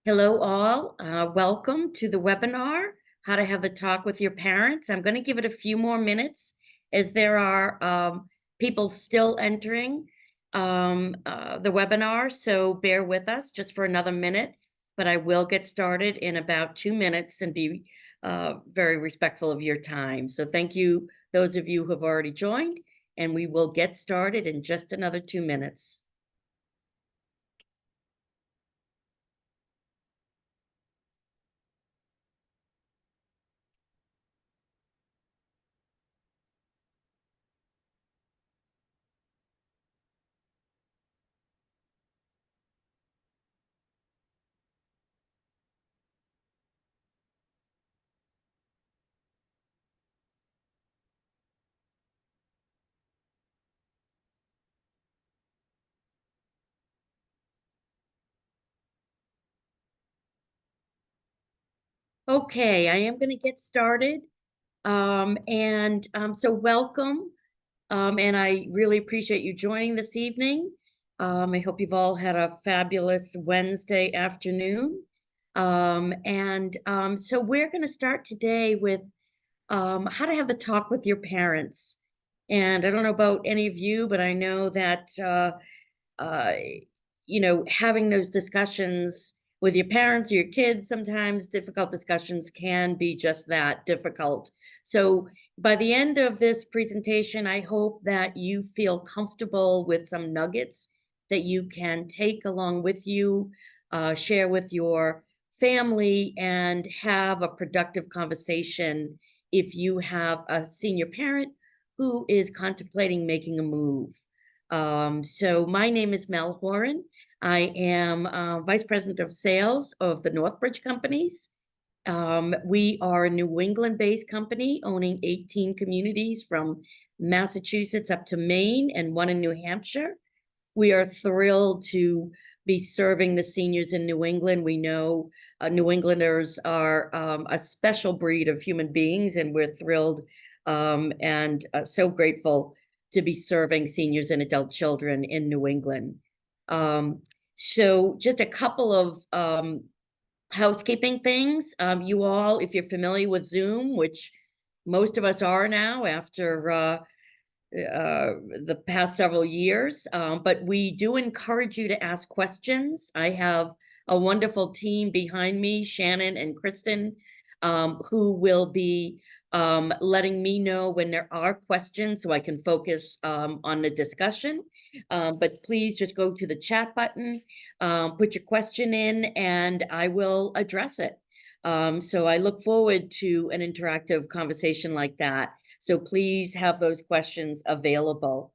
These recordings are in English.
Hello, all. Welcome to the webinar, How to Have the Talk with Your Parents. I'm going to give it a few more minutes as there are people still entering the webinar, so bear with us just for another minute, but I will get started in about 2 minutes and be very respectful of your time. So thank you, those of you who have already joined, and we will get started in just another 2 minutes. Okay, I am going to get started. So welcome. And I really appreciate you joining this evening. I hope you've all had a fabulous Wednesday afternoon. So we're going to start today with how to have the talk with your parents. And I don't know about any of you, but I know that uh, having those discussions with your parents or your kids, sometimes difficult discussions can be just that, difficult. So by the end of this presentation, I hope that you feel comfortable with some nuggets that you can take along with you, share with your family, and have a productive conversation if you have a senior parent who is contemplating making a move. So my name is Mel Horan. I am Vice President of Sales of the Northbridge Companies. We are a New England-based company owning 18 communities from Massachusetts up to Maine and one in New Hampshire. We are thrilled to be serving the seniors in New England. We know New Englanders are a special breed of human beings, and we're thrilled and so grateful to be serving seniors and adult children in New England. So just a couple of housekeeping things. You all, if you're familiar with Zoom, which most of us are now after the past several years, but we do encourage you to ask questions. I have a wonderful team behind me, Shannon and Kristen, who will be letting me know when there are questions so I can focus on the discussion. But please just go to the chat button, put your question in, and I will address it. So I look forward to an interactive conversation like that. So please have those questions available.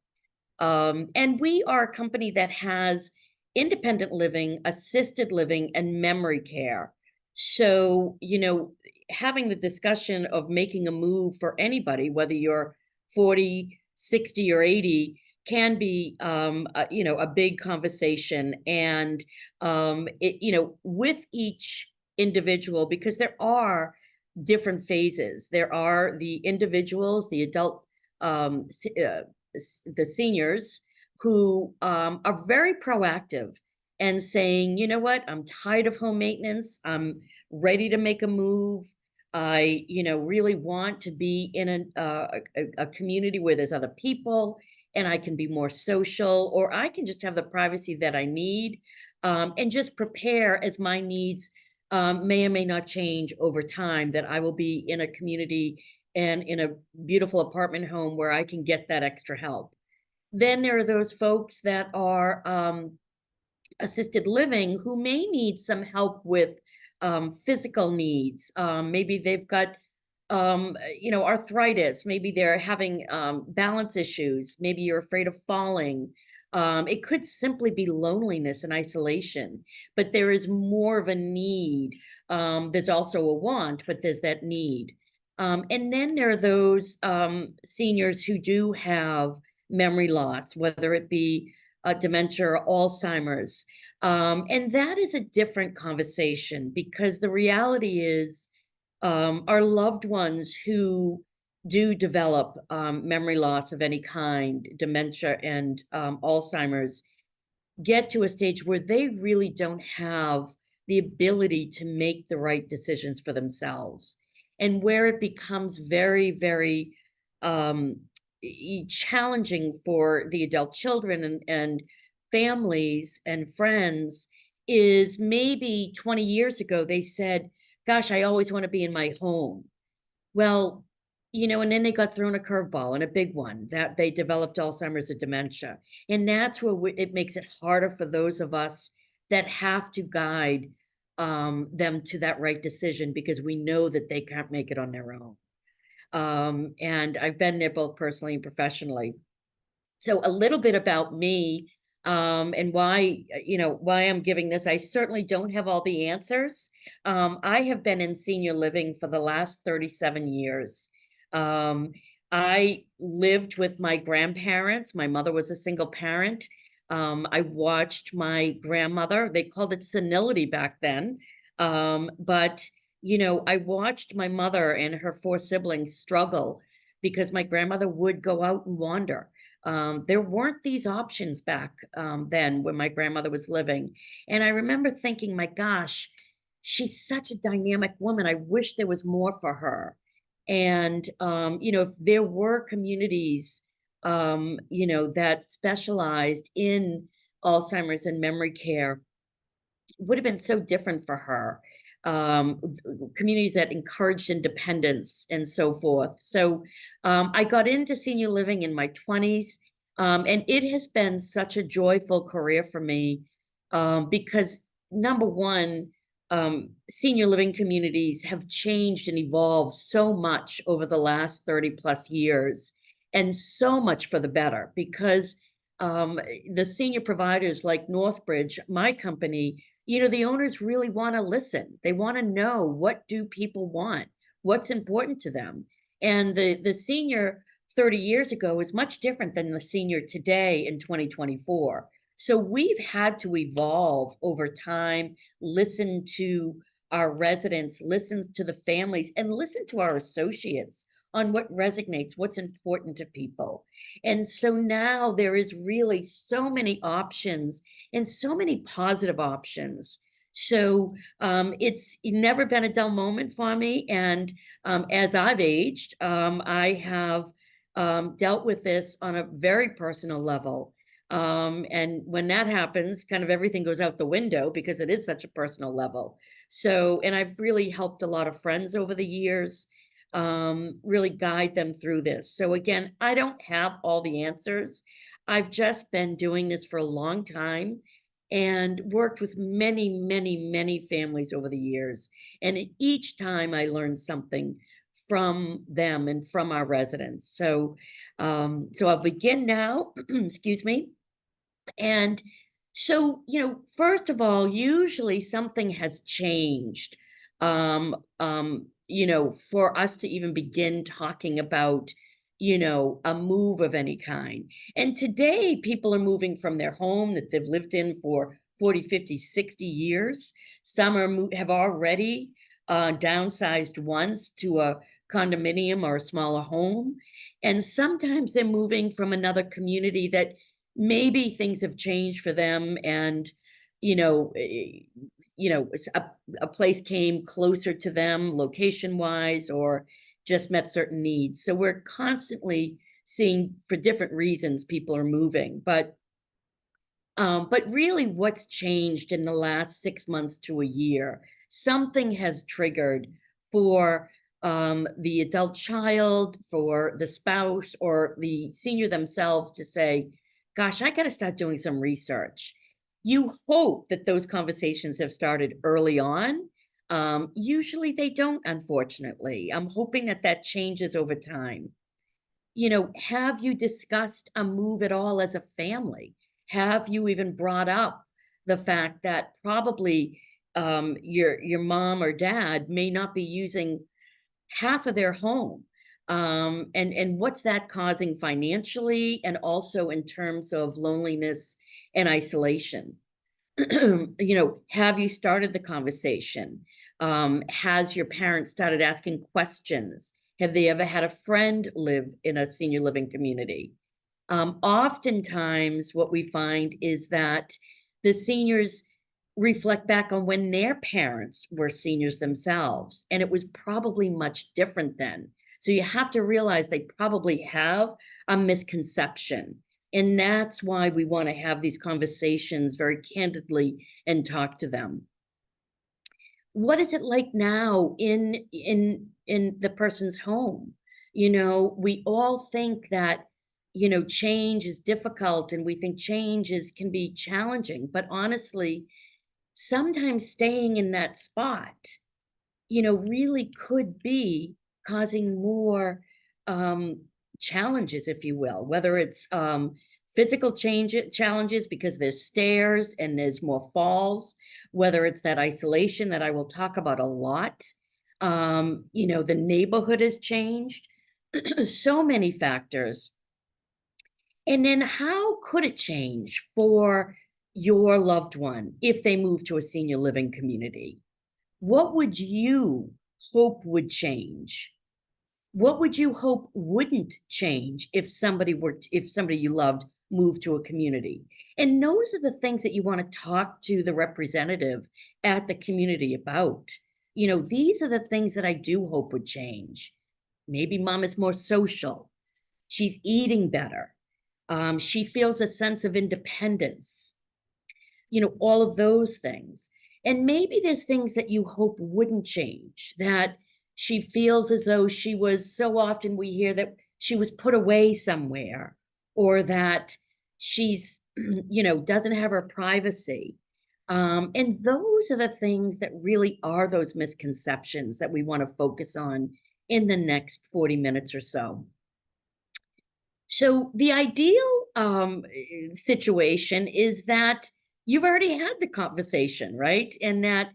And we are a company that has independent living, assisted living, and memory care. So, having the discussion of making a move for anybody, whether you're 40, 60, or 80, can be, a big conversation. And, with each individual, because there are different phases. There are the individuals, the adult, the seniors who are very proactive and saying, you know what, I'm tired of home maintenance. I'm ready to make a move. I, really want to be in a community where there's other people and I can be more social, or I can just have the privacy that I need, and just prepare as my needs may or may not change over time, that I will be in a community and in a beautiful apartment home where I can get that extra help. Then there are those folks that are assisted living who may need some help with physical needs. Maybe they've got arthritis. Maybe they're having balance issues. Maybe you're afraid of falling. It could simply be loneliness and isolation, but there is more of a need. There's also a want, but there's that need. And then there are those seniors who do have memory loss, whether it be dementia or Alzheimer's. And that is a different conversation, because the reality is our loved ones who do develop memory loss of any kind, dementia and Alzheimer's, get to a stage where they really don't have the ability to make the right decisions for themselves. And where it becomes very, very um, challenging for the adult children and families and friends is maybe 20 years ago, they said, gosh, I always want to be in my home. Well, and then they got thrown a curveball, and a big one, that they developed Alzheimer's and dementia. And that's where it makes it harder for those of us that have to guide them to that right decision, because we know that they can't make it on their own. And I've been there both personally and professionally. So a little bit about me, and why I'm giving this. I certainly don't have all the answers. I have been in senior living for the last 37 years. Um, I lived with my grandparents. My mother was a single parent. I watched my grandmother, they called it senility back then. But I watched my mother and her four siblings struggle because my grandmother would go out and wander. There weren't these options back then when my grandmother was living. And I remember thinking, my gosh, she's such a dynamic woman. I wish there was more for her. And, if there were communities, that specialized in Alzheimer's and memory care, would have been so different for her. Um, Communities that encouraged independence and so forth. So I got into senior living in my 20s, and it has been such a joyful career for me because, number one, senior living communities have changed and evolved so much over the last 30 plus years, and so much for the better, because um, the senior providers like Northbridge, my company, the owners really want to listen. They want to know, what do people want? What's important to them? And the senior 30 years ago is much different than the senior today in 2024. So we've had to evolve over time, listen to our residents, listen to the families, and listen to our associates on what resonates, what's important to people. And so now there is really so many options and so many positive options. So it's never been a dull moment for me. And as I've aged, I have dealt with this on a very personal level. And when that happens, kind of everything goes out the window because it is such a personal level. So, and I've really helped a lot of friends over the years, really guide them through this. So again, I don't have all the answers. I've just been doing this for a long time and worked with many, many, many families over the years. And each time I learned something from them and from our residents. So I'll begin now. Excuse me. And so, first of all, usually something has changed, for us to even begin talking about, a move of any kind. And today, people are moving from their home that they've lived in for 40, 50, 60 years. Some have already downsized once to a condominium or a smaller home. And sometimes they're moving from another community that maybe things have changed for them, and you know eh, a place came closer to them location wise, or just met certain needs. So we're constantly seeing, for different reasons, people are moving. But really, what's changed in the last 6 months to a year, something has triggered for the adult child, for the spouse, or the senior themselves to say, gosh, I got to start doing some research. You hope that those conversations have started early on. Usually they don't, unfortunately. I'm hoping that that changes over time. Have you discussed a move at all as a family? Have you even brought up the fact that probably your mom or dad may not be using half of their home? And what's that causing financially, and also in terms of loneliness and isolation? Have you started the conversation? Has your parents started asking questions? Have they ever had a friend live in a senior living community? Oftentimes, what we find is that the seniors reflect back on when their parents were seniors themselves, and it was probably much different then. So you have to realize they probably have a misconception. And that's why we want to have these conversations very candidly and talk to them. What is it like now in the person's home? We all think that, change is difficult, and we think change is can be challenging, but honestly, sometimes staying in that spot, really could be causing more um, challenges, if you will, whether it's physical challenges because there's stairs and there's more falls, whether it's that isolation that I will talk about a lot. The neighborhood has changed, so many factors. And then how could it change for your loved one if they move to a senior living community? What would you hope would change? What would you hope wouldn't change if somebody you loved moved to a community? And those are the things that you want to talk to the representative at the community about. These are the things that I do hope would change. Maybe mom is more social. She's eating better. She feels a sense of independence, all of those things. And maybe there's things that you hope wouldn't change, that she feels as though she was so often we hear that she was put away somewhere, or that she's, doesn't have her privacy. And those are the things that really are those misconceptions that we want to focus on in the next 40 minutes or so. So the ideal situation is that you've already had the conversation, right? And that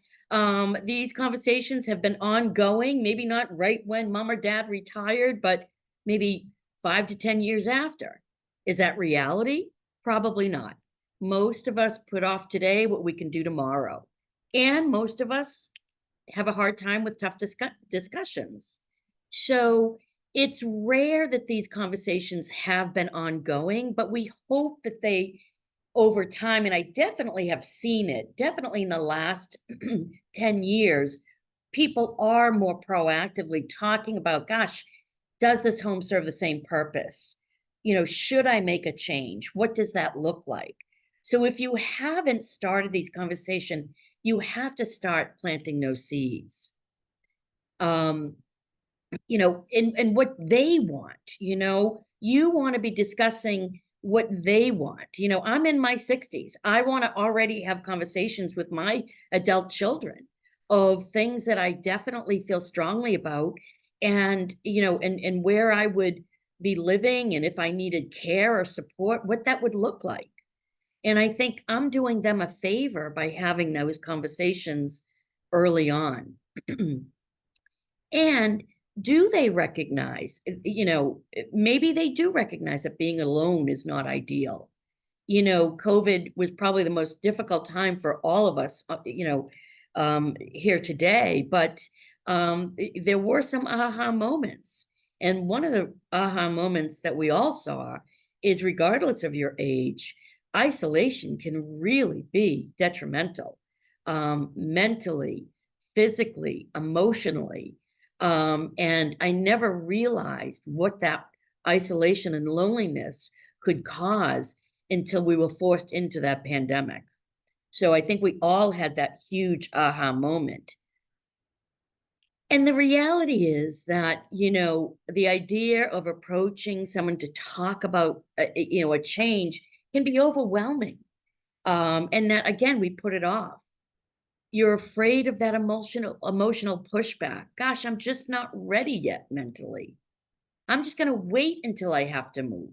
these conversations have been ongoing, maybe not right when mom or dad retired, but maybe 5 to 10 years after. Is that reality? Probably not. Most of us put off today what we can do tomorrow. And most of us have a hard time with tough discussions. So it's rare that these conversations have been ongoing, but we hope that they, over time, and I definitely have seen it, definitely in the last 10 years, people are more proactively talking about, gosh, does this home serve the same purpose? Should I make a change? What does that look like? So if you haven't started these conversations, you have to start planting those seeds. Um, and what they want, you want to be discussing what they want. I'm in my 60s. I want to already have conversations with my adult children of things that I definitely feel strongly about, and and where I would be living, and if I needed care or support, what that would look like. And I think I'm doing them a favor by having those conversations early on. And do they recognize, maybe they do recognize that being alone is not ideal. COVID was probably the most difficult time for all of us, here today, but there were some aha moments. And one of the aha moments that we all saw is, regardless of your age, isolation can really be detrimental, mentally, physically, emotionally. And I never realized what that isolation and loneliness could cause until we were forced into that pandemic. So I think we all had that huge aha moment. And the reality is that, the idea of approaching someone to talk about, a change can be overwhelming. And that, again, we put it off. You're afraid of that emotional pushback. Gosh, I'm just not ready yet mentally. I'm just going to wait until I have to move.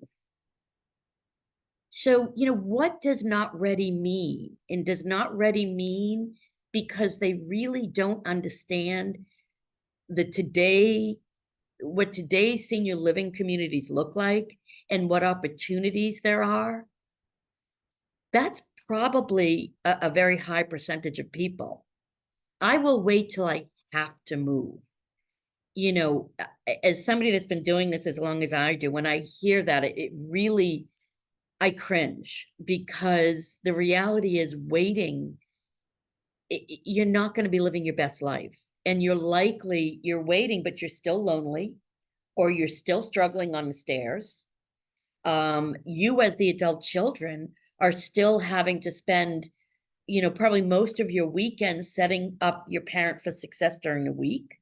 So, what does not ready mean? And does not ready mean because they really don't understand the what today's senior living communities look like and what opportunities there are? That's probably a very high percentage of people. I will wait till I have to move. As somebody that's been doing this as long as I do, when I hear that, it really, I cringe, because the reality is waiting you're not going to be living your best life. And you're waiting, but you're still lonely, or you're still struggling on the stairs. You as the adult children are still having to spend, probably most of your weekends setting up your parent for success during the week.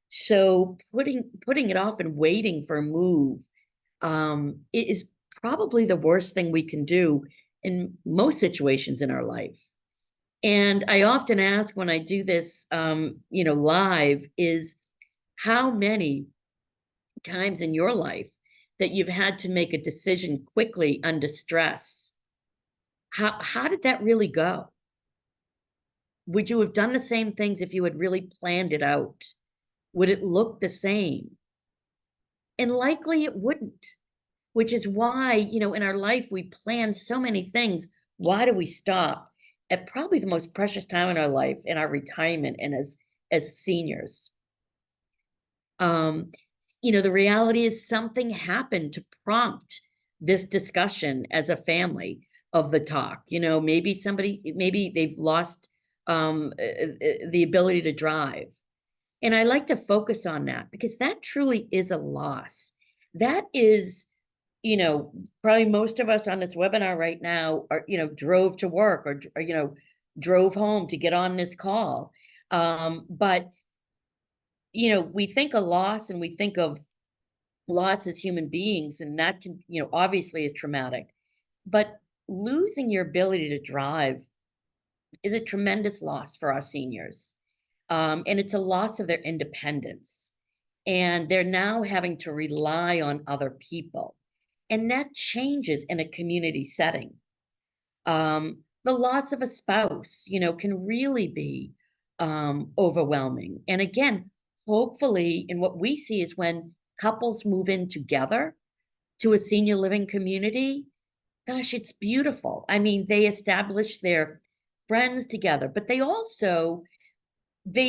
So putting it off and waiting for a move, it is probably the worst thing we can do in most situations in our life. And I often ask when I do this, live, is how many times in your life that you've had to make a decision quickly under stress? How did that really go? Would you have done the same things if you had really planned it out? Would it look the same? And likely it wouldn't, which is why, in our life, we plan so many things. Why do we stop at probably the most precious time in our life, in our retirement and as seniors? The reality is something happened to prompt this discussion as a family of the talk. Maybe they've lost the ability to drive. And I like to focus on that because that truly is a loss. That is, probably most of us on this webinar right now are, drove to work or drove home to get on this call. But we think of loss and we think of loss as human beings, and that can, obviously is traumatic. But losing your ability to drive is a tremendous loss for our seniors. And it's a loss of their independence. And they're now having to rely on other people. And that changes in a community setting. The loss of a spouse, can really be overwhelming. And again, hopefully, and what we see is when couples move in together to a senior living community, gosh, it's beautiful. I mean, they establish their friends together, but they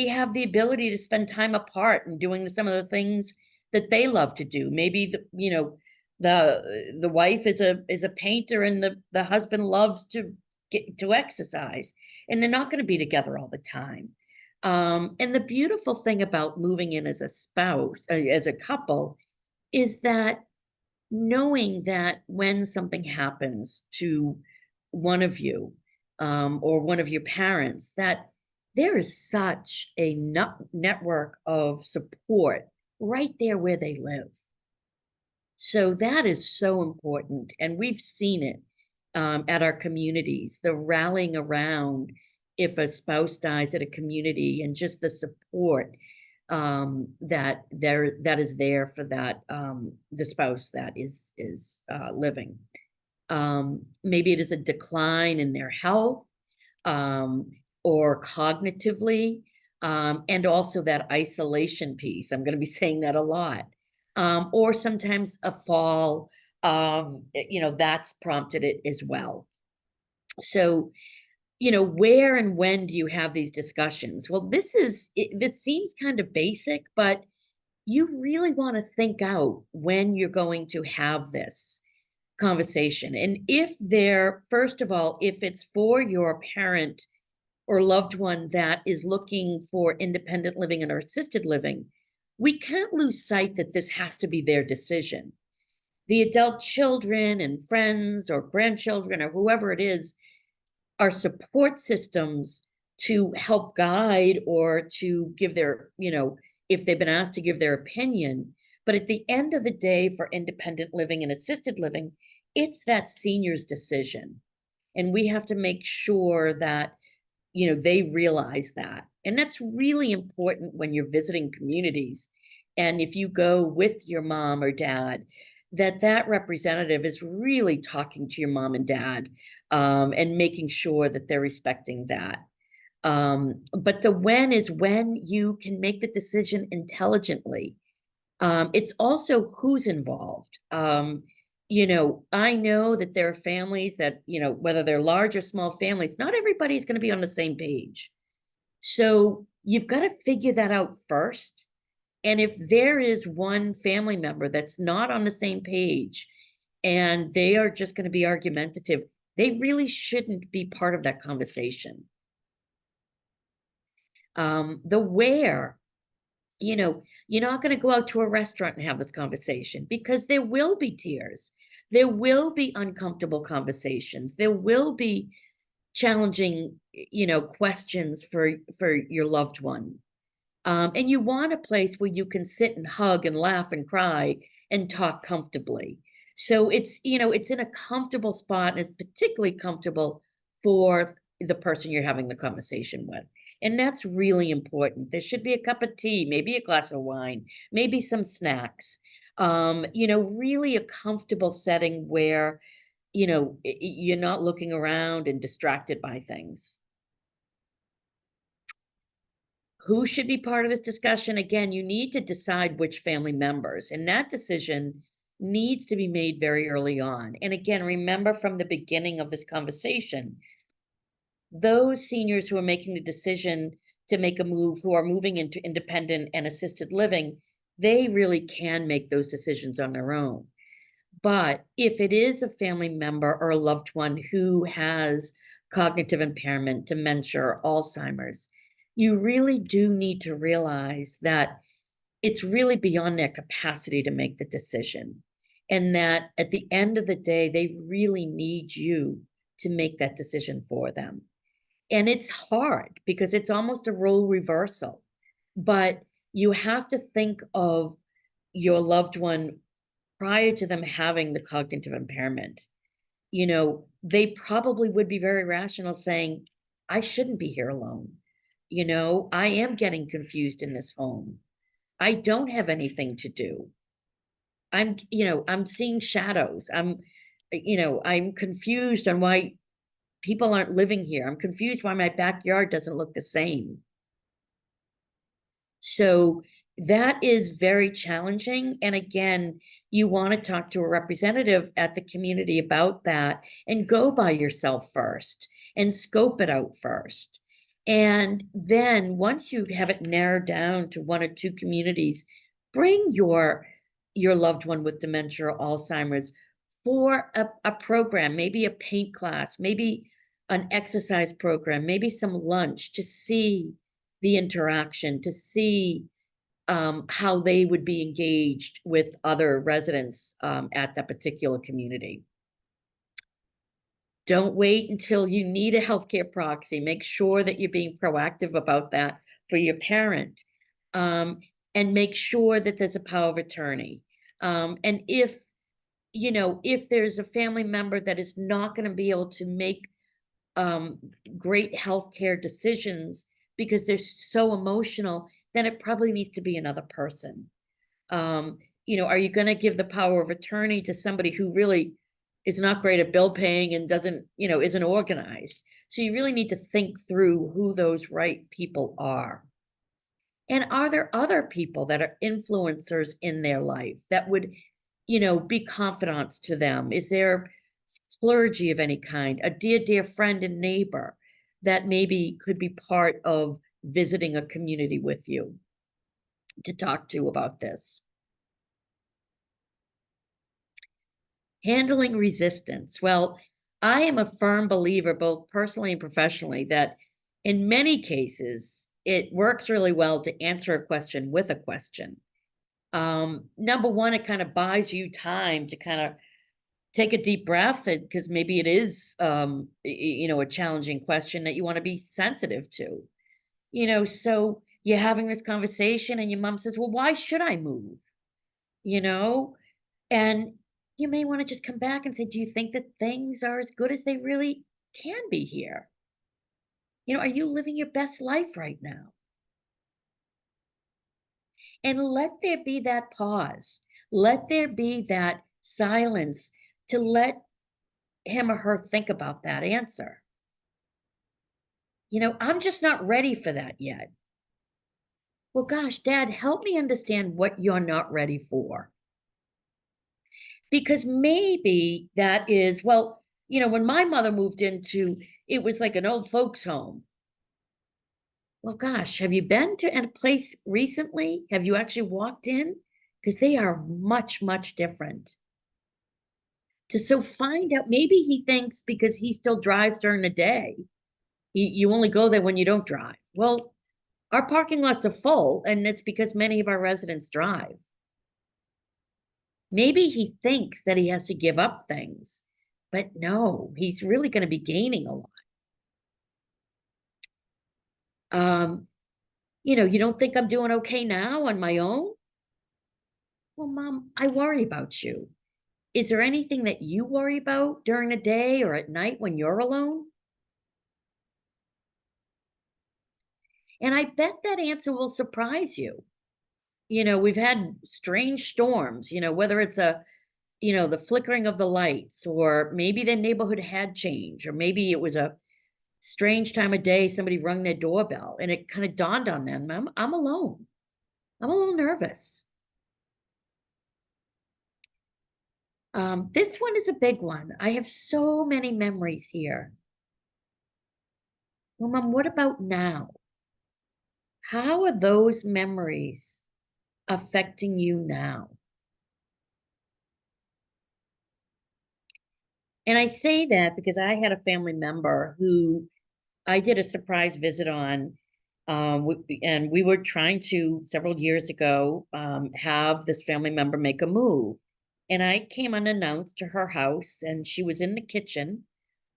have the ability to spend time apart and doing some of the things that they love to do. Maybe the wife is a painter and the husband loves to get to exercise, and they're not going to be together all the time. And the beautiful thing about moving in as a spouse, as a couple, is that knowing that when something happens to one of you, or one of your parents, that there is such a network of support right there where they live. So that is so important. And we've seen it at our communities, the rallying around if a spouse dies at a community, and just the support that is there for the spouse that is living. Maybe it is a decline in their health, or cognitively, and also that isolation piece. I'm going to be saying that a lot. Or sometimes a fall, that's prompted it as well. So, where and when do you have these discussions? Well, this seems kind of basic, but you really want to think out when you're going to have this conversation. And first of all, if it's for your parent or loved one that is looking for independent living or assisted living, we can't lose sight that this has to be their decision. The adult children and friends or grandchildren or whoever it is are support systems to help guide or to give if they've been asked to give their opinion. But at the end of the day, for independent living and assisted living, it's that senior's decision. And we have to make sure that, they realize that. And that's really important when you're visiting communities. And if you go with your mom or dad, that representative is really talking to your mom and dad, and making sure that they're respecting that. But the when is when you can make the decision intelligently. It's also who's involved. I know that there are families that, whether they're large or small families, not everybody's going to be on the same page. So you've got to figure that out first. And if there is one family member that's not on the same page and they are just going to be argumentative, they really shouldn't be part of that conversation. The where, you're not going to go out to a restaurant and have this conversation because there will be tears. There will be uncomfortable conversations. There will be challenging, questions for your loved one. And you want a place where you can sit and hug and laugh and cry and talk comfortably. So it's in a comfortable spot and it's particularly comfortable for the person you're having the conversation with. And that's really important. There should be a cup of tea, maybe a glass of wine, maybe some snacks. Really a comfortable setting where, you're not looking around and distracted by things. Who should be part of this discussion? Again, you need to decide which family members, and that decision needs to be made very early on. And again, remember from the beginning of this conversation, those seniors who are making the decision to make a move, who are moving into independent and assisted living, they really can make those decisions on their own. But if it is a family member or a loved one who has cognitive impairment, dementia, or Alzheimer's, you really do need to realize that it's really beyond their capacity to make the decision. And that at the end of the day, they really need you to make that decision for them. And it's hard because it's almost a role reversal. But you have to think of your loved one prior to them having the cognitive impairment. They probably would be very rational saying, I shouldn't be here alone. I am getting confused in this home. I don't have anything to do. I'm seeing shadows. I'm confused on why people aren't living here. I'm confused why my backyard doesn't look the same. So that is very challenging. And again, you want to talk to a representative at the community about that and go by yourself first and scope it out first. And then once you have it narrowed down to one or two communities, bring your loved one with dementia or Alzheimer's for a program, maybe a paint class, maybe an exercise program, maybe some lunch to see the interaction, to see how they would be engaged with other residents at that particular community. Don't wait until you need a healthcare proxy. Make sure that you're being proactive about that for your parent. And make sure that there's a power of attorney. And if there's a family member that is not going to be able to make great healthcare decisions because they're so emotional, then it probably needs to be another person. Are you going to give the power of attorney to somebody who really is not great at bill paying and isn't organized? So you really need to think through who those right people are. And are there other people that are influencers in their life that would, be confidants to them? Is there clergy of any kind, a dear friend and neighbor that maybe could be part of visiting a community with you to talk to about this? Handling resistance. Well, I am a firm believer, both personally and professionally, that in many cases, it works really well to answer a question with a question. Number one, it kind of buys you time to kind of take a deep breath because maybe it is, a challenging question that you want to be sensitive to. So you're having this conversation and your mom says, well, why should I move? You know, and you may want to just come back and say, do you think that things are as good as they really can be here? Are you living your best life right now? And let there be that pause. Let there be that silence to let him or her think about that answer. I'm just not ready for that yet. Well, gosh, Dad, help me understand what you're not ready for. Because maybe that is, well, when my mother moved into, it was like an old folks home. Well, gosh, have you been to a place recently? Have you actually walked in? Because they are much, much different. So find out, maybe he thinks because he still drives during the day, you only go there when you don't drive. Well, Our parking lots are full, and it's because many of our residents drive. Maybe he thinks that he has to give up things, but no, he's really going to be gaining a lot. Um, you don't think I'm doing okay now on my own? Well, Mom, I worry about you. Is there anything that you worry about during the day or at night when you're alone? And I bet that answer will surprise you. We've had strange storms, whether it's the flickering of the lights, or maybe the neighborhood had change, or maybe it was a strange time of day, somebody rung their doorbell, and it kind of dawned on them, I'm alone. I'm a little nervous. This one is a big one. I have so many memories here. Well, Mom, what about now? How are those memories affecting you now? And I say that because I had a family member who I did a surprise visit on. And we were trying to, several years ago, have this family member make a move. And I came unannounced to her house, and she was in the kitchen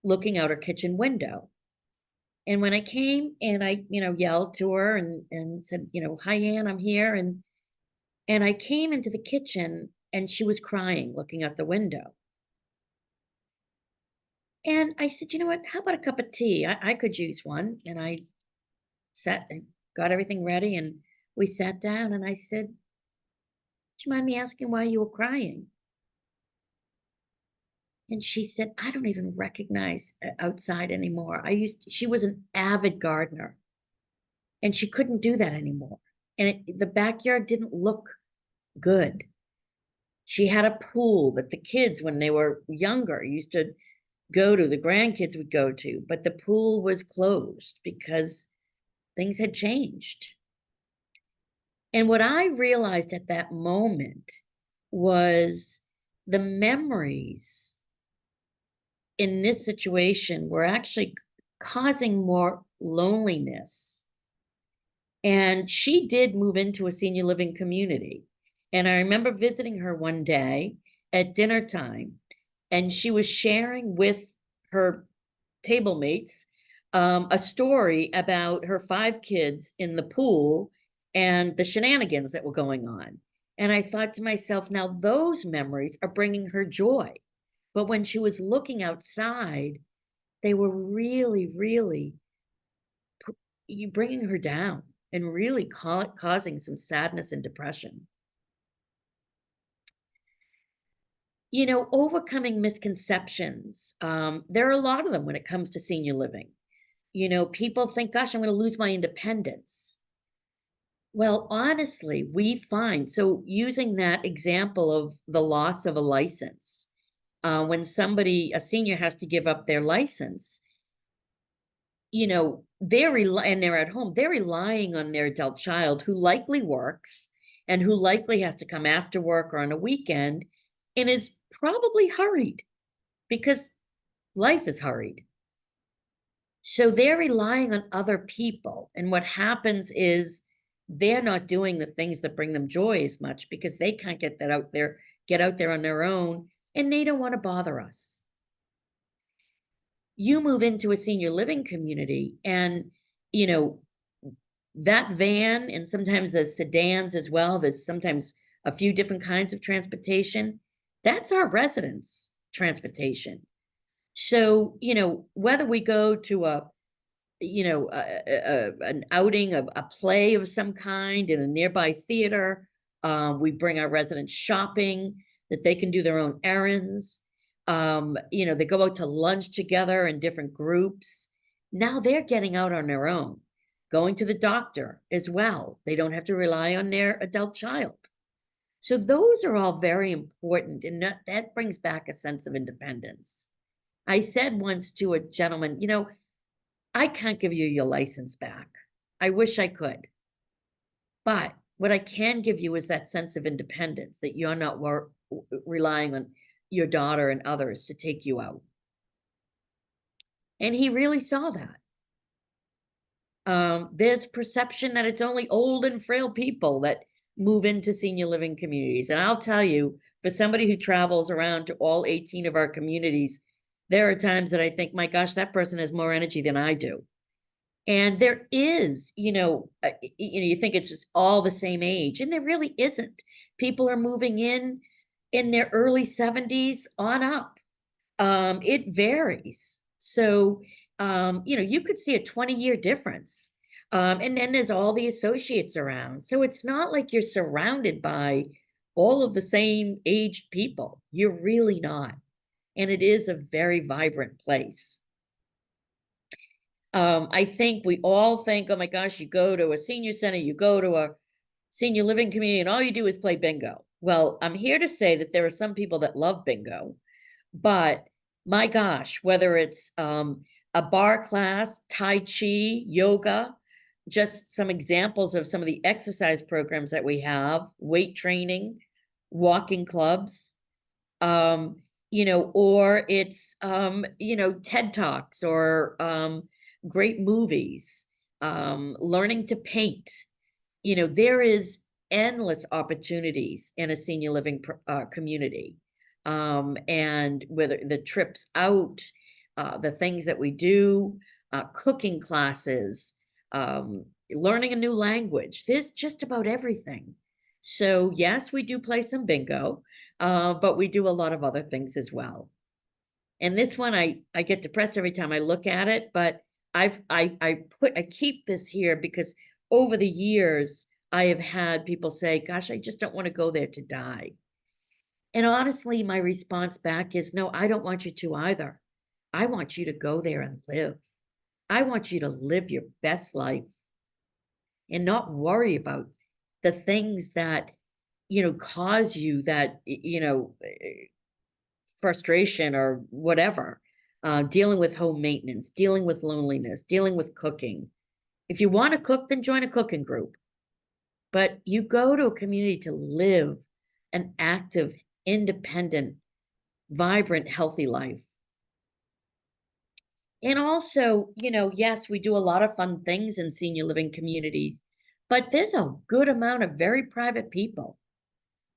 looking out her kitchen window. And when I came and I, yelled to her and said, hi, Ann, I'm here. And I came into the kitchen and she was crying, looking out the window. And I said, you know what? How about a cup of tea? I could use one. And I sat and got everything ready, and we sat down, and I said, do you mind me asking why you were crying? And she said, I don't even recognize outside anymore. She was an avid gardener, and she couldn't do that anymore. And the backyard didn't look good. She had a pool that the kids, when they were younger, used to go to, the grandkids would go to, but the pool was closed because things had changed. And what I realized at that moment was the memories in this situation were actually causing more loneliness. And she did move into a senior living community. And I remember visiting her one day at dinner time, and she was sharing with her table mates a story about her 5 kids in the pool and the shenanigans that were going on. And I thought to myself, now those memories are bringing her joy. But when she was looking outside, they were really, really bringing her down and really causing some sadness and depression. Overcoming misconceptions. There are a lot of them when it comes to senior living. People think, gosh, I'm going to lose my independence. Well, honestly, we find, so using that example of the loss of a license, when a senior has to give up their license, and they're at home, they're relying on their adult child who likely works and who likely has to come after work or on a weekend and is probably hurried because life is hurried. So they're relying on other people. And what happens is they're not doing the things that bring them joy as much because they can't get out there on their own, and they don't want to bother us. You move into a senior living community, and you know that van, and sometimes the sedans as well, there's sometimes a few different kinds of transportation. That's our residents transportation. So whether we go to an outing of a play of some kind in a nearby theater, we bring our residents shopping that they can do their own errands. They go out to lunch together in different groups. Now they're getting out on their own, going to the doctor as well. They don't have to rely on their adult child. So those are all very important, and that brings back a sense of independence. I said once to a gentleman, I can't give you your license back. I wish I could. But what I can give you is that sense of independence, that you're not relying on your daughter and others to take you out. And he really saw that. There's perception that it's only old and frail people that move into senior living communities. And I'll tell you, for somebody who travels around to all 18 of our communities, there are times that I think, my gosh, that person has more energy than I do. And there is, you think it's just all the same age, and there really isn't. People are moving in their early 70s on up. It varies. So, you could see a 20-year difference. And then there's all the associates around. So it's not like you're surrounded by all of the same aged people. You're really not. And it is a very vibrant place. I think we all think, oh my gosh, you go to a senior center, you go to a senior living community, and all you do is play bingo. Well, I'm here to say that there are some people that love bingo, but my gosh, whether it's a bar class, Tai Chi, yoga, just some examples of some of the exercise programs that we have, weight training, walking clubs, um, or it's TED Talks or great movies, learning to paint. There is endless opportunities in a senior living community. And whether the trips out, the things that we do, cooking classes, learning a new language, there's just about everything. So yes, we do play some bingo, but we do a lot of other things as well. And this one, I get depressed every time I look at it, but I keep this here because over the years I have had people say, "Gosh, I just don't want to go there to die." And honestly, my response back is, "No, I don't want you to either. I want you to go there and live. I want you to live your best life and not worry about the things that cause you that frustration or whatever, dealing with home maintenance, dealing with loneliness, dealing with cooking. If you want to cook, then join a cooking group. But you go to a community to live an active, independent, vibrant, healthy life. And also, yes, we do a lot of fun things in senior living communities, but there's a good amount of very private people.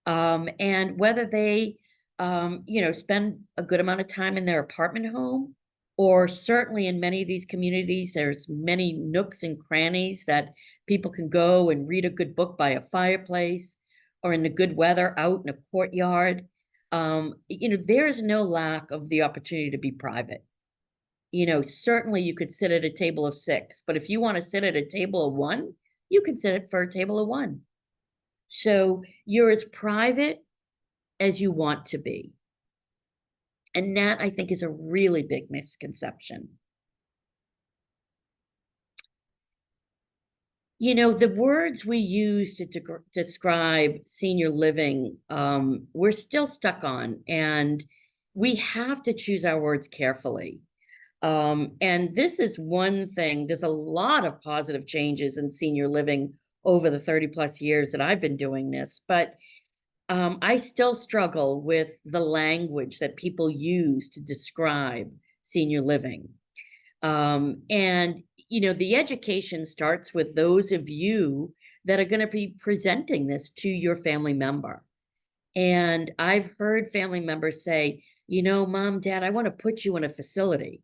And whether they, spend a good amount of time in their apartment home, or certainly in many of these communities, there's many nooks and crannies that people can go and read a good book by a fireplace or in the good weather out in a courtyard. There is no lack of the opportunity to be private. Certainly you could sit at a table of six, but if you want to sit at a table of one, you can sit at for a table of one. So you're as private as you want to be. And that, I think, is a really big misconception. The words we use to describe senior living, we're still stuck on, and we have to choose our words carefully. And this is one thing, there's a lot of positive changes in senior living over the 30 plus years that I've been doing this, but I still struggle with the language that people use to describe senior living. And the education starts with those of you that are going to be presenting this to your family member. And I've heard family members say, Mom, Dad, I want to put you in a facility.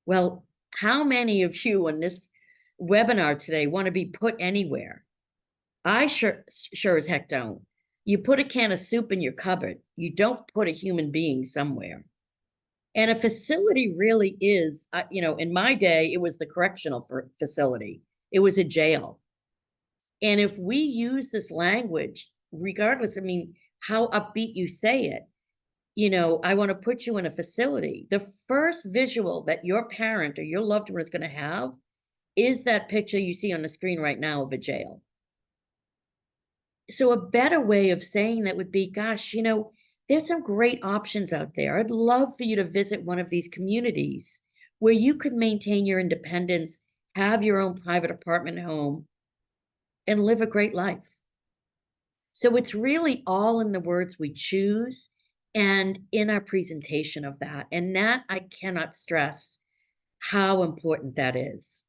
Well, how many of you on this webinar today want to be put anywhere? I sure as heck don't. You put a can of soup in your cupboard. You don't put a human being somewhere. And a facility really is, in my day, it was the correctional facility. It was a jail. And if we use this language, regardless, how upbeat you say it, I want to put you in a facility. The first visual that your parent or your loved one is going to have is that picture you see on the screen right now of a jail. So a better way of saying that would be, gosh, there's some great options out there. I'd love for you to visit one of these communities where you could maintain your independence, have your own private apartment home, and live a great life. So it's really all in the words we choose and in our presentation of that. And that I cannot stress how important that is.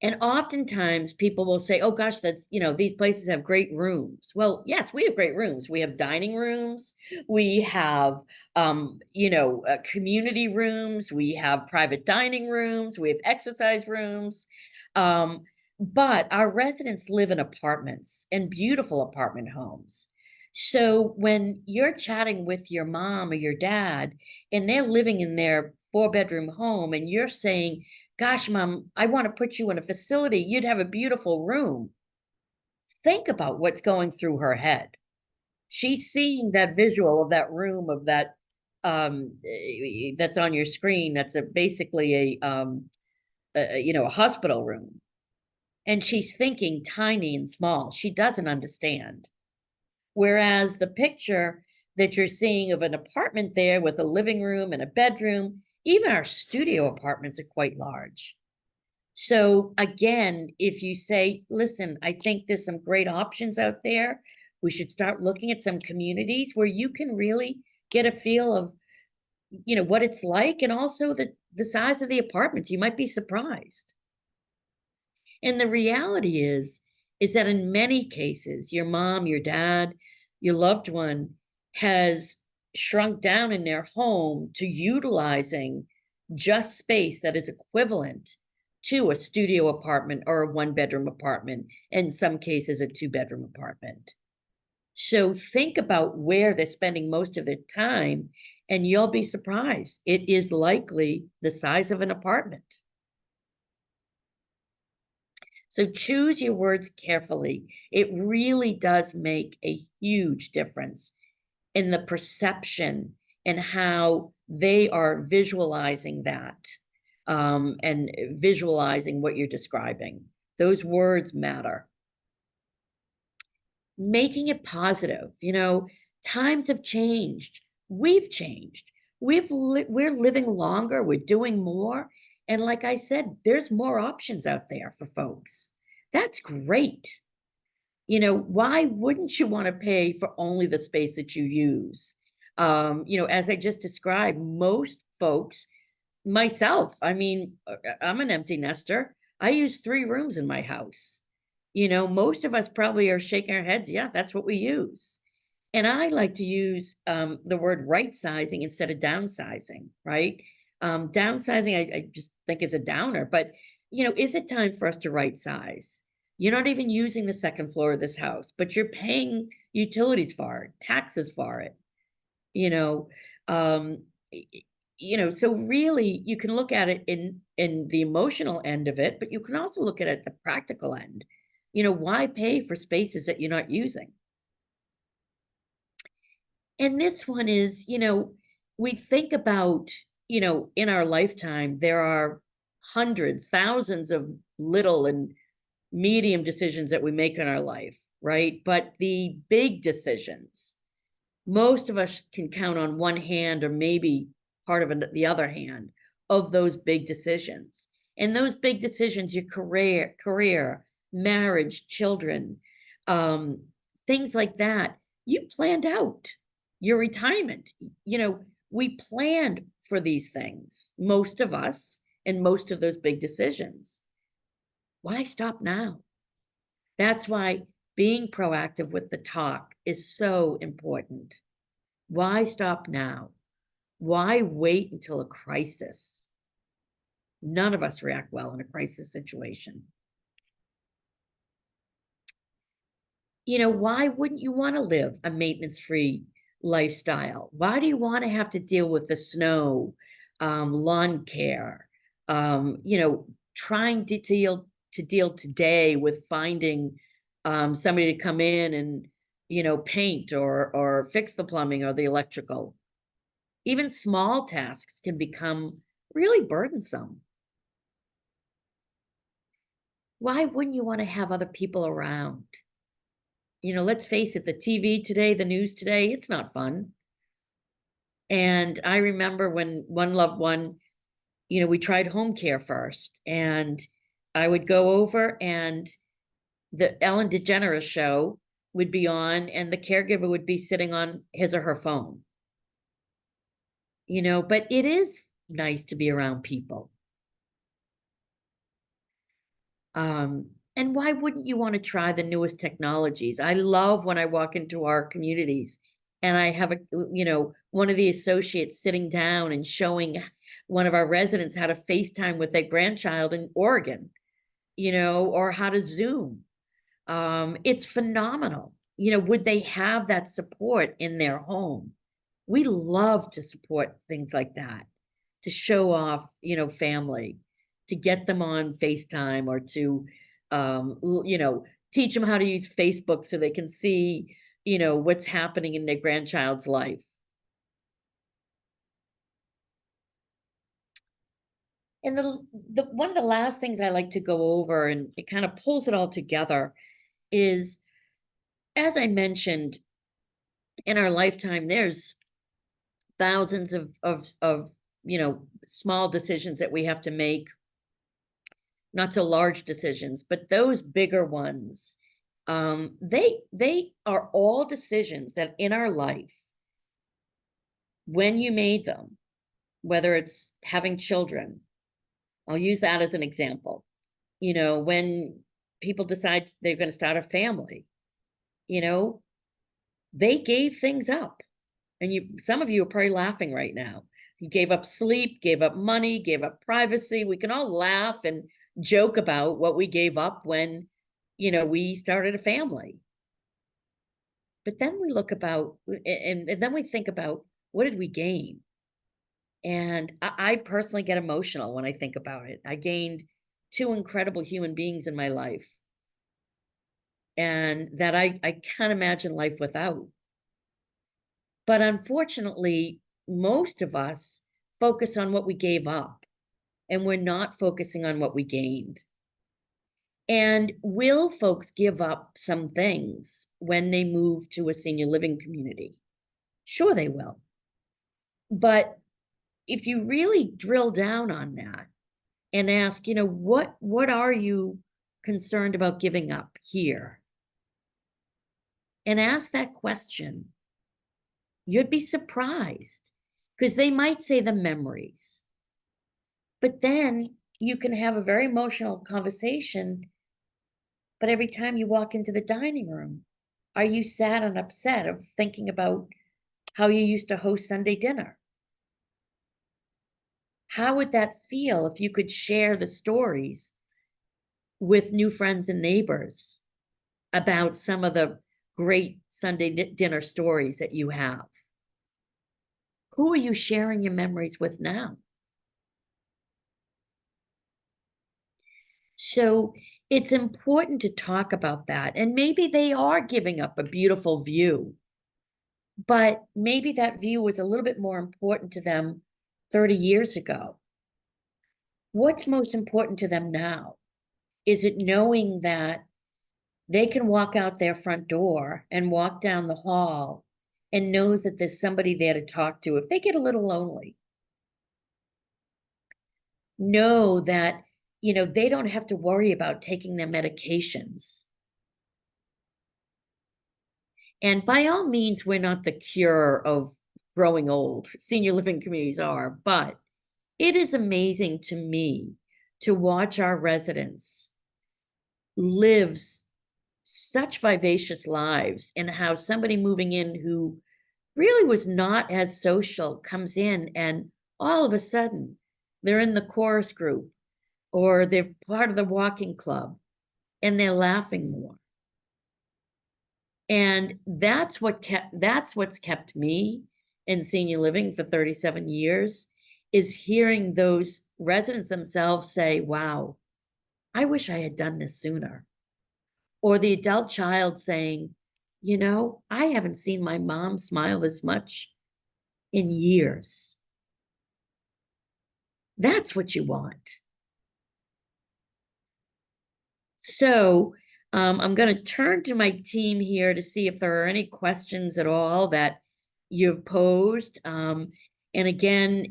And oftentimes people will say, oh gosh, that's, these places have great rooms. Well, yes, we have great rooms. We have dining rooms. We have, community rooms. We have private dining rooms. We have exercise rooms. Um, but our residents live in apartments and beautiful apartment homes. So when you're chatting with your mom or your dad and they're living in their four-bedroom home and you're saying, gosh, mom, I want to put you in a facility. You'd have a beautiful room. Think about what's going through her head. She's seeing that visual of that room of that that's on your screen. That's basically a hospital room. And she's thinking tiny and small. She doesn't understand. Whereas the picture that you're seeing of an apartment there with a living room and a bedroom, even our studio apartments are quite large. So again, if you say, listen, I think there's some great options out there. We should start looking at some communities where you can really get a feel of, what it's like and also the size of the apartments. You might be surprised. And the reality is that in many cases, your mom, your dad, your loved one has shrunk down in their home to utilizing just space that is equivalent to a studio apartment or a one-bedroom apartment, in some cases, a two-bedroom apartment. So think about where they're spending most of their time, and you'll be surprised. It is likely the size of an apartment. So choose your words carefully. It really does make a huge difference in the perception and how they are visualizing that and visualizing what you're describing. Those words matter. Making it positive. Times have changed. We've changed. We're living longer. We're doing more. And like I said, there's more options out there for folks. That's great. Why wouldn't you want to pay for only the space that you use? As I just described, most folks, myself, I mean, I'm an empty nester. I use 3 rooms in my house. Most of us probably are shaking our heads. Yeah, that's what we use. And I like to use the word right sizing instead of downsizing, right? Downsizing, I just think is a downer, but is it time for us to right size? You're not even using the second floor of this house, but you're paying utilities for it, taxes for it, you know. Um, so really you can look at it in the emotional end of it, but you can also look at it at the practical end. Why pay for spaces that you're not using? And this one is, we think about, in our lifetime, there are hundreds, thousands of little and medium decisions that we make in our life, right? But the big decisions, most of us can count on one hand or maybe part of the other hand of those big decisions. And those big decisions, your career, marriage, children, um, things like that, you planned out your retirement. We planned for these things, most of us, and most of those big decisions. Why stop now? That's why being proactive with the talk is so important. Why stop now? Why wait until a crisis? None of us react well in a crisis situation. Why wouldn't you want to live a maintenance-free lifestyle? Why do you want to have to deal with the snow, lawn care, trying to deal today with finding somebody to come in and paint or fix the plumbing or the electrical? Even small tasks can become really burdensome. Why wouldn't you want to have other people around? Let's face it, the TV today, the news today, it's not fun. And I remember when one loved one, we tried home care first, and I would go over and the Ellen DeGeneres show would be on, and the caregiver would be sitting on his or her phone. But it is nice to be around people. And why wouldn't you want to try the newest technologies? I love when I walk into our communities and I have one of the associates sitting down and showing one of our residents how to FaceTime with their grandchild in Oregon, or how to Zoom. It's phenomenal. Would they have that support in their home? We love to support things like that, to show off, family, to get them on FaceTime or to, teach them how to use Facebook so they can see, what's happening in their grandchild's life. And the one of the last things I like to go over, and it kind of pulls it all together, is, as I mentioned, in our lifetime, there's thousands of small decisions that we have to make, not so large decisions, but those bigger ones, they are all decisions that in our life, when you made them, whether it's having children, I'll use that as an example. When people decide they're going to start a family, you know they gave things up. And some of you are probably laughing right now. You gave up sleep, gave up money, gave up privacy. We can all laugh and joke about what we gave up when, we started a family. But then we look about, and then we think about, what did we gain? And I personally get emotional when I think about it. I gained two incredible human beings in my life, and that I can't imagine life without. But unfortunately, most of us focus on what we gave up, and we're not focusing on what we gained. And will folks give up some things when they move to a senior living community? Sure, they will. But if you really drill down on that and ask, what are you concerned about giving up here? And ask that question, you'd be surprised, because they might say the memories. But then you can have a very emotional conversation. But every time you walk into the dining room, are you sad and upset of thinking about how you used to host Sunday dinner? How would that feel if you could share the stories with new friends and neighbors about some of the great Sunday dinner stories that you have? Who are you sharing your memories with now? So it's important to talk about that. And maybe they are giving up a beautiful view, but maybe that view was a little bit more important to them 30 years ago. What's most important to them now? Is it knowing that they can walk out their front door and walk down the hall and knows that there's somebody there to talk to if they get a little lonely? Know that, they don't have to worry about taking their medications. And by all means, we're not the cure of growing old. Senior living communities are, but it is amazing to me to watch our residents live such vivacious lives, and how somebody moving in who really was not as social comes in and all of a sudden they're in the chorus group or they're part of the walking club and they're laughing more. And that's what's kept me in senior living for 37 years, is hearing those residents themselves say, wow, I wish I had done this sooner. Or the adult child saying, I haven't seen my mom smile as much in years. That's what you want. So I'm going to turn to my team here to see if there are any questions at all that you've posed. And again,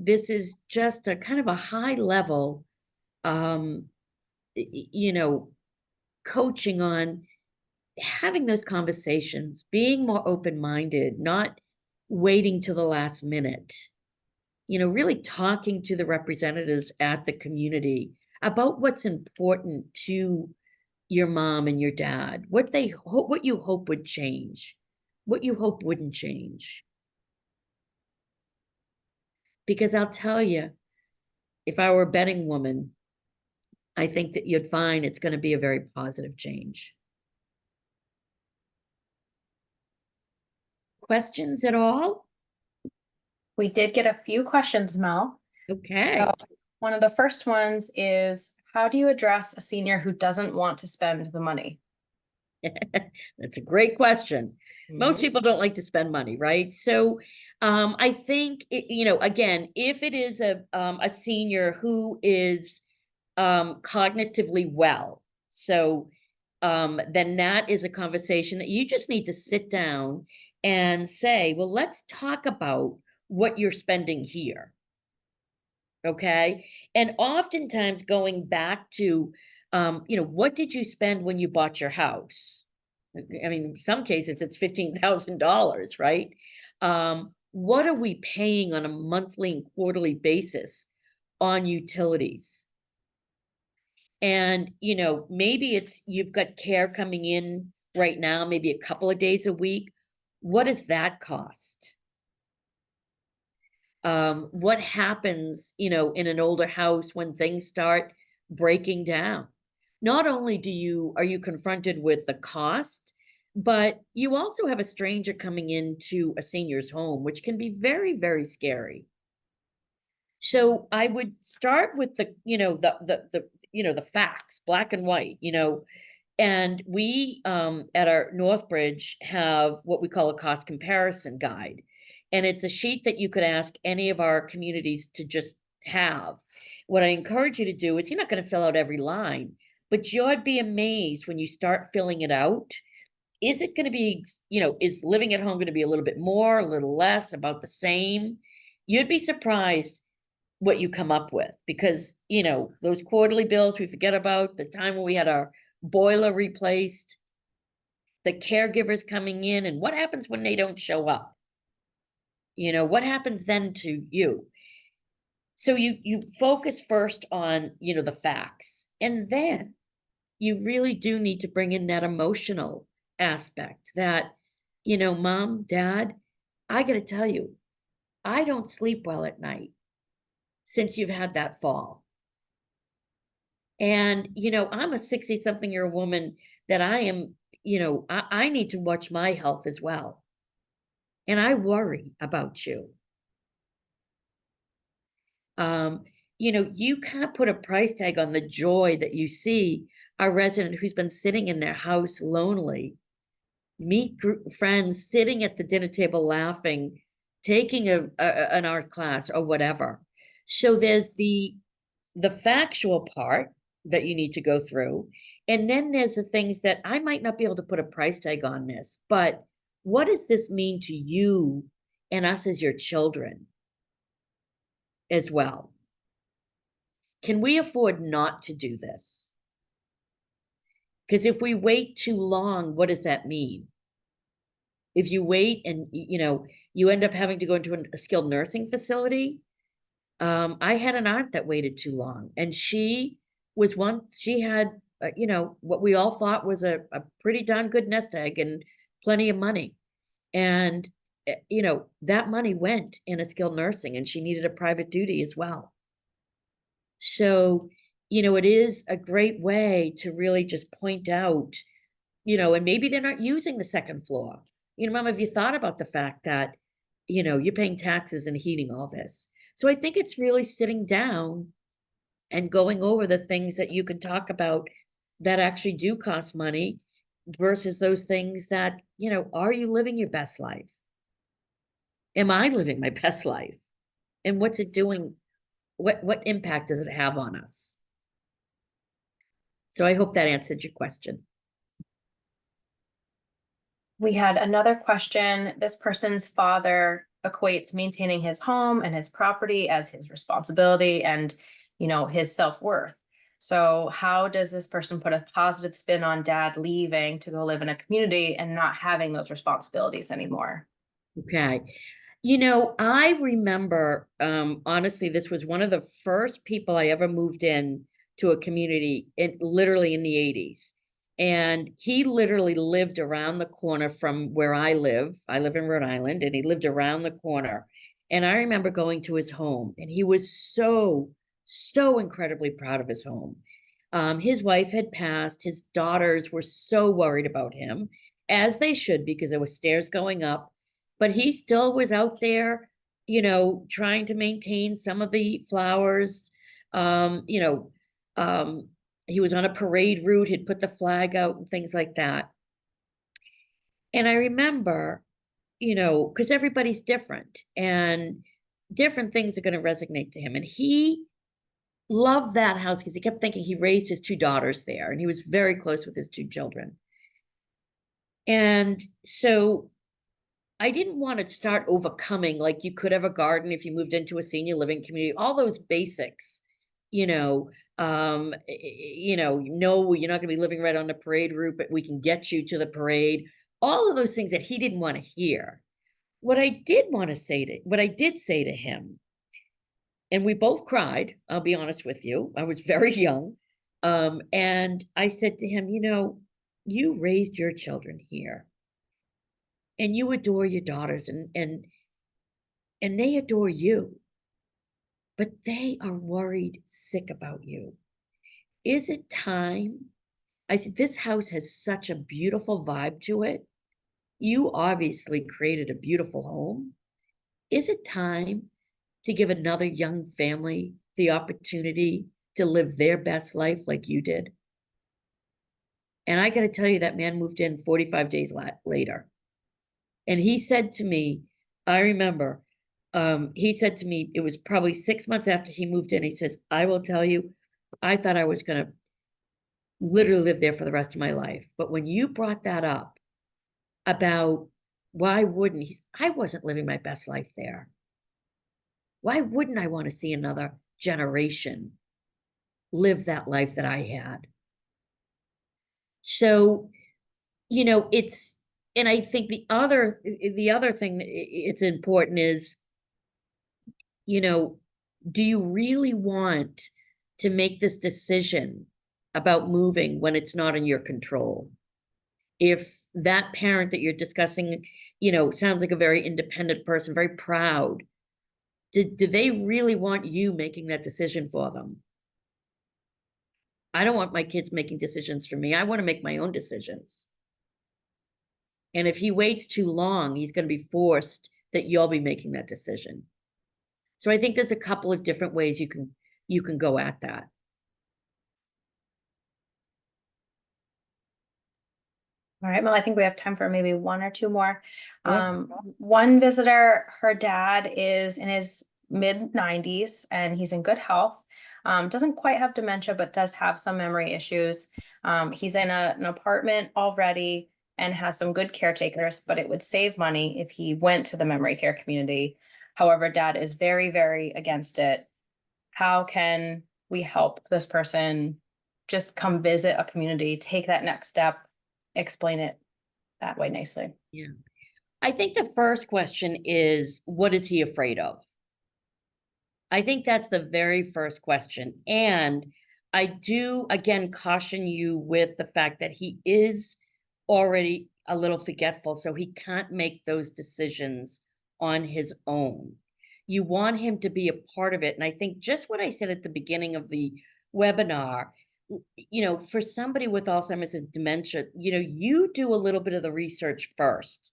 this is just a kind of a high level, um, coaching on having those conversations, being more open-minded, not waiting till the last minute, really talking to the representatives at the community about what's important to your mom and your dad, what you hope would change, what you hope wouldn't change. Because I'll tell you, if I were a betting woman, I think that you'd find it's going to be a very positive change. Questions at all? We did get a few questions, Mel. Okay. So one of the first ones is, how do you address a senior who doesn't want to spend the money? That's a great question. Most Mhm. people don't like to spend money, right? So I think again, if it is a senior who is cognitively well, so then that is a conversation that you just need to sit down and say, well, let's talk about what you're spending here. Okay. And oftentimes going back to, what did you spend when you bought your house? I mean, in some cases it's $15,000, right? What are we paying on a monthly and quarterly basis on utilities? And, maybe it's you've got care coming in right now, maybe a couple of days a week. What does that cost? What happens, in an older house when things start breaking down? Not only are you confronted with the cost, but you also have a stranger coming into a senior's home, which can be very, very scary. So I would start with the facts, black and white, and we at our Northbridge have what we call a cost comparison guide. And it's a sheet that you could ask any of our communities to just have. What I encourage you to do is you're not going to fill out every line, but you'd be amazed when you start filling it out. Is it going to be, is living at home going to be a little bit more, a little less, about the same? You'd be surprised what you come up with because those quarterly bills we forget about, the time when we had our boiler replaced, the caregivers coming in, and what happens when they don't show up, what happens then to you? So you focus first on the facts, and then you really do need to bring in that emotional aspect that mom, dad, I got to tell you, I don't sleep well at night since you've had that fall. And, I'm a 60 something year woman that I am, I need to watch my health as well. And I worry about you. Um, you can't put a price tag on the joy that you see a resident who's been sitting in their house lonely, meet friends, sitting at the dinner table laughing, taking an art class or whatever. So there's the factual part that you need to go through. And then there's the things that I might not be able to put a price tag on this, but what does this mean to you and us as your children as well? Can we afford not to do this? Because if we wait too long, what does that mean? If you wait and you end up having to go into a skilled nursing facility. I had an aunt that waited too long, and she had, what we all thought was a pretty darn good nest egg and plenty of money. And, that money went in a skilled nursing, and she needed a private duty as well. So, it is a great way to really just point out, and maybe they're not using the second floor. Mom, have you thought about the fact that, you're paying taxes and heating all this? So I think it's really sitting down and going over the things that you can talk about that actually do cost money versus those things that, are you living your best life? Am I living my best life? And what's it doing? What impact does it have on us? So I hope that answered your question. We had another question. This person's father equates maintaining his home and his property as his responsibility and, his self-worth. So how does this person put a positive spin on dad leaving to go live in a community and not having those responsibilities anymore? Okay. I remember, honestly, this was one of the first people I ever moved in to a community literally in the 80s. And he literally lived around the corner from where I live. I live in Rhode Island, and he lived around the corner. And I remember going to his home, and he was so incredibly proud of his home. His wife had passed. His daughters were so worried about him, as they should, because there were stairs going up. But he still was out there, trying to maintain some of the flowers. Um, you know, um, he was on a parade route, he'd put the flag out and things like that. And I remember, because everybody's different and different things are going to resonate to him. And he loved that house because he kept thinking he raised his two daughters there and he was very close with his two children. And so I didn't want to start overcoming, like you could have a garden if you moved into a senior living community, all those basics, you know, no, you're not going to be living right on the parade route, but we can get you to the parade. All of those things that he didn't want to hear. What I did say to him, and we both cried, I'll be honest with you. I was very young. And I said to him, you raised your children here and you adore your daughters and they adore you, but they are worried sick about you. Is it time? I said, this house has such a beautiful vibe to it. You obviously created a beautiful home. Is it time to give another young family the opportunity to live their best life like you did? And I got to tell you, that man moved in 45 days later. And he said to me, I remember, he said to me, it was probably 6 months after he moved in. He says, I will tell you, I thought I was going to literally live there for the rest of my life. But when you brought that up about why wouldn't he, I wasn't living my best life there. Why wouldn't I want to see another generation live that life that I had? So, it's, and I think the other thing it's important is, do you really want to make this decision about moving when it's not in your control? If that parent that you're discussing, sounds like a very independent person, very proud, do they really want you making that decision for them? I don't want my kids making decisions for me. I want to make my own decisions. And if he waits too long, he's going to be forced that you'll be making that decision. So I think there's a couple of different ways you can go at that. All right, well, I think we have time for maybe one or two more. Sure. One visitor, her dad is in his mid-90s and he's in good health. Doesn't quite have dementia, but does have some memory issues. He's in an apartment already and has some good caretakers, but it would save money if he went to the memory care community. However, dad is very, very against it. How can we help this person just come visit a community, take that next step, explain it that way nicely? Yeah. I think the first question is, what is he afraid of? I think that's the very first question. And I do, again, caution you with the fact that he is already a little forgetful, so he can't make those decisions on his own. You want him to be a part of it. And I think just what I said at the beginning of the webinar, for somebody with Alzheimer's and dementia, you do a little bit of the research first.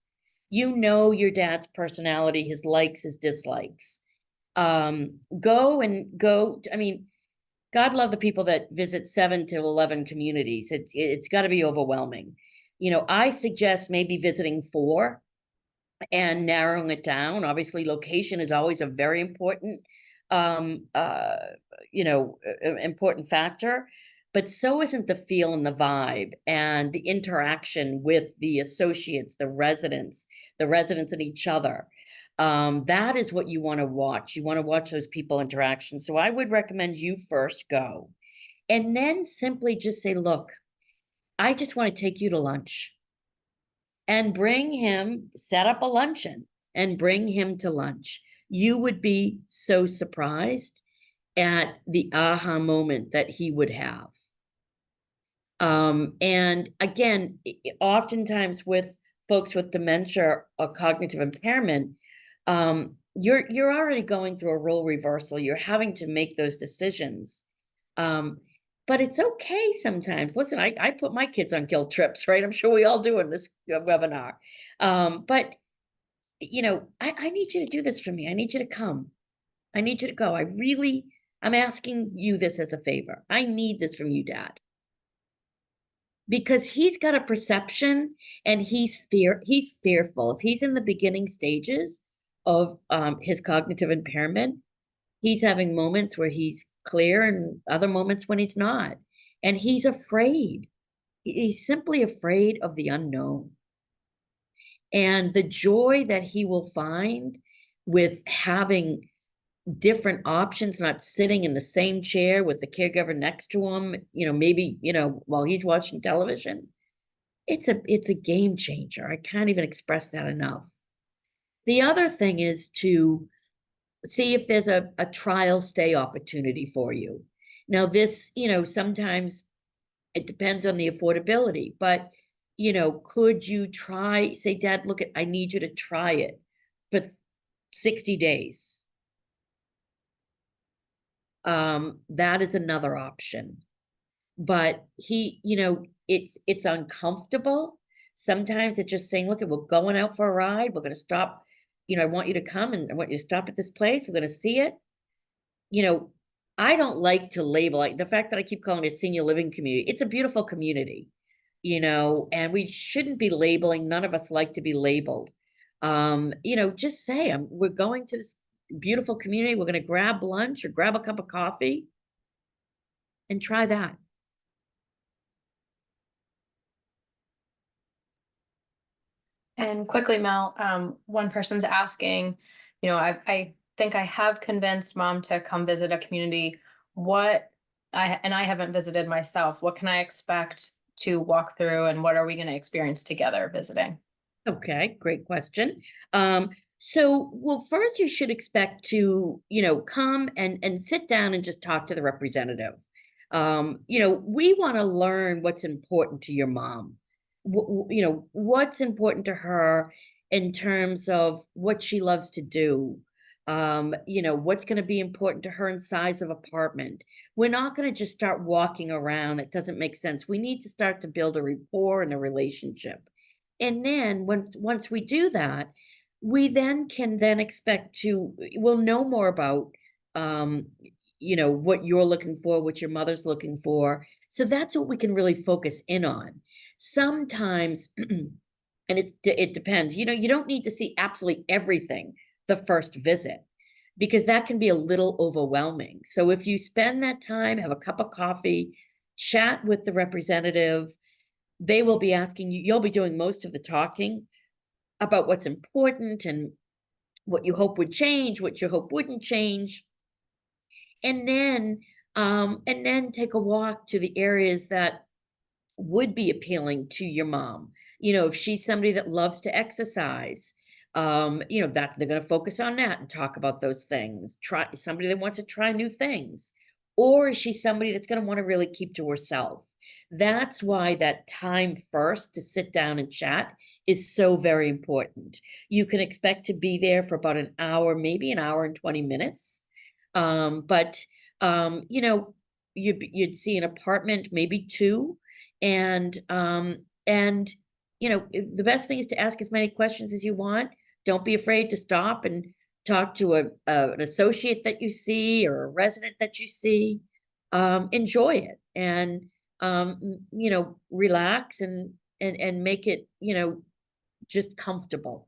You know your dad's personality, his likes, his dislikes. I mean, God love the people that visit 7 to 11 communities. It's got to be overwhelming. I suggest maybe visiting 4 and narrowing it down. Obviously, location is always a very important, um, uh, important factor, but so isn't the feel and the vibe and the interaction with the associates, the residents and each other. That is what you want to watch. You want to watch those people interaction. So I would recommend you first go and then simply just say, look, I just want to take you to lunch and set up a luncheon and bring him to lunch. You would be so surprised. at the aha moment that he would have. And again, oftentimes with folks with dementia or cognitive impairment, you're already going through a role reversal. You're having to make those decisions. Um, but it's okay sometimes. Listen, I put my kids on guilt trips, right? I'm sure we all do in this webinar. But I need you to do this for me. I need you to come. I need you to go. I'm asking you this as a favor. I need this from you, Dad. Because he's got a perception and he's fearful. If he's in the beginning stages of his cognitive impairment, he's having moments where he's clear and other moments when he's not. And he's afraid. He's simply afraid of the unknown. And the joy that he will find with having different options, not sitting in the same chair with the caregiver next to him, maybe, while he's watching television. It's a game changer. I can't even express that enough. The other thing is to see if there's a trial stay opportunity for you. Now, this, sometimes it depends on the affordability, but could you say, Dad, look, I need you to try it for 60 days. That is another option. But it's uncomfortable. Sometimes it's just saying, look, we're going out for a ride. We're going to stop. I want you to come and I want you to stop at this place. We're going to see it. You know, I don't like to label, like the fact that I keep calling it a senior living community. It's a beautiful community, and we shouldn't be labeling. None of us like to be labeled. Just say, we're going to this beautiful community. We're going to grab lunch or grab a cup of coffee and try that. And quickly, Mel, one person's asking, I think I have convinced mom to come visit a community. I haven't visited myself. What can I expect to walk through, and what are we going to experience together visiting? Okay, great question. Well, first you should expect to, come and sit down and just talk to the representative. We want to learn what's important to your mom. What's important to her in terms of what she loves to do. What's going to be important to her in size of apartment. We're not going to just start walking around. It doesn't make sense. We need to start to build a rapport and a relationship. And then once we do that, we then can then expect we'll know more about what you're looking for, what your mother's looking for. So that's what we can really focus in on. Sometimes, and it depends, you don't need to see absolutely everything the first visit, because that can be a little overwhelming. So if you spend that time, have a cup of coffee, chat with the representative, they will be asking you, you'll be doing most of the talking about what's important and what you hope would change, what you hope wouldn't change. And then take a walk to the areas that would be appealing to your mom. If she's somebody that loves to exercise, that they're going to focus on that and talk about those things. Try somebody that wants to try new things, or is she somebody that's going to want to really keep to herself? That's why that time first to sit down and chat is so very important. You can expect to be there for about an hour, maybe an hour and 20 minutes. But you'd see an apartment, maybe two, and the best thing is to ask as many questions as you want. Don't be afraid to stop and talk to an associate that you see or a resident that you see. Enjoy it and relax and make it just comfortable.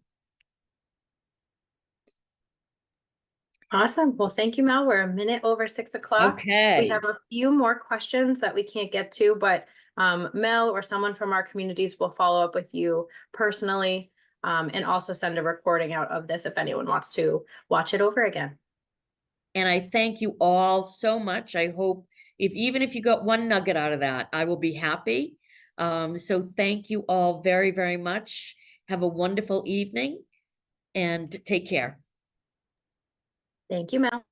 Awesome. Well, thank you, Mel. We're a minute over 6 o'clock. We Okay. have a few more questions that we can't get to, but Mel or someone from our communities will follow up with you personally, and also send a recording out of this if anyone wants to watch it over again. And I thank you all so much. I hope even if you got one nugget out of that, I will be happy. So thank you all very, very much. Have a wonderful evening and take care. Thank you, Mel.